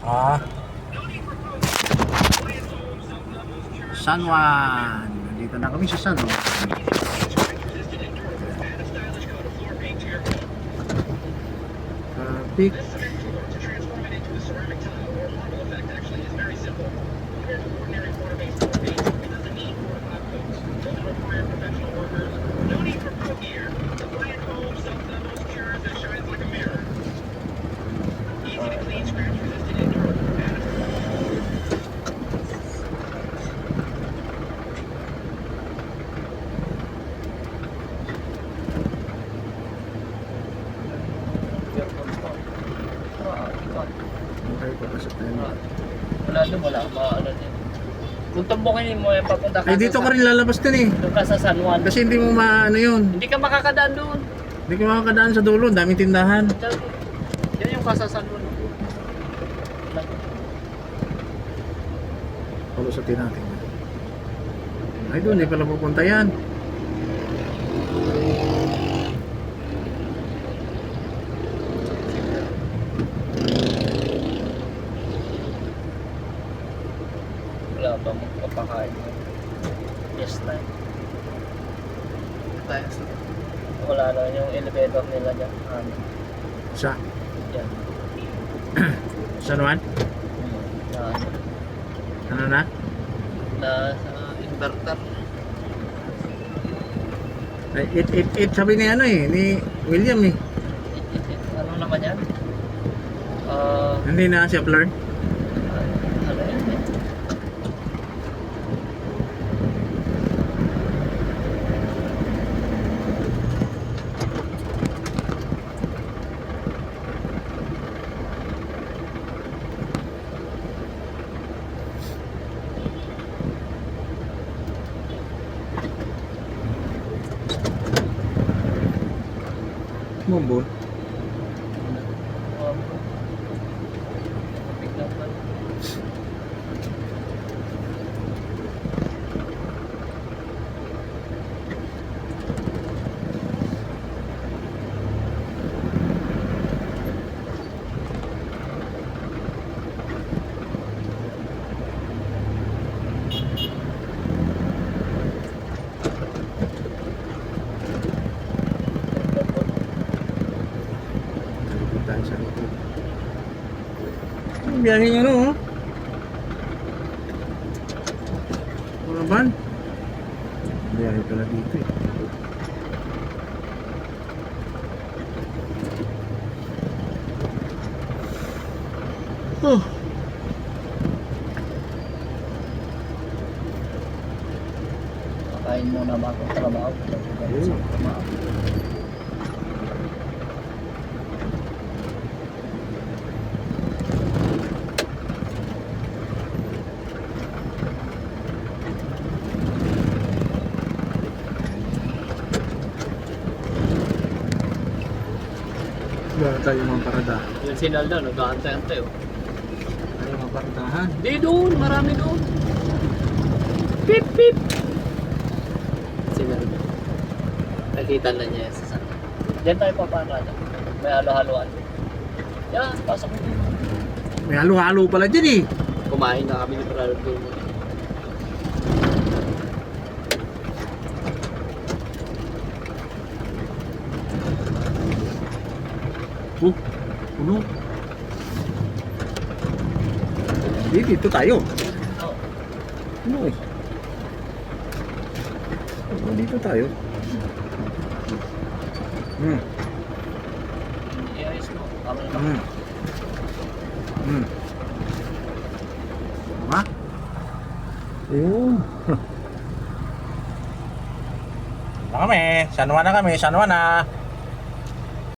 Ah, San Juan. Nandito na kami sa San Juan. Traffic. Okay, papasok tayo. Wala doon, wala akong maano din. Kung tumbukin mo yung papunta ka Ay, dito ka rin lalabas din eh. doon ka sa San Juan. Kasi hindi mo maano yun. Hindi ka makakadaan doon. Hindi ka makakadaan sa dulo. Daming tindahan. Yan yung ka sa San Juan. Palusatin natin. Ay, doon. Hindi pala pupunta yan. Wala ba magpapakain mo? Yes time. Tayo sa Wala na yung elevator nila dyan. Ano? Sa Yan. San Juan? Na, Ano na? na inverter. Ay, it sabi ni ano eh. Ni William eh. Ano naman yan? Hindi na siya upload. Ano yan eh? Mumbol. Biglang pa. Talipid tayo sa likod. Ang biyaheng ano oh. Puraban. Biyahe pala dito eh. Oh. Kakain muna ba akong trabaho? Oo. Trabaho. Wala tayo mga parada. Yung signal doon, nag-aantay-antay oh. Tayo mga paradahan. Di doon, marami doon. Pip, pip. Signal doon. Nakita na niya sa sana. Diyan tayo paparada. May halo-haloan. Yan, pasok mo dito. May halo-halo pala dyan eh. Kumain na kami ni Brother doon. Puno. Dito tayo. Oh, Puno eh. Dito tayo. i-ayos mo. Tama na. Ha? Ayun. Na kami. San Juan na kami. San Juan na.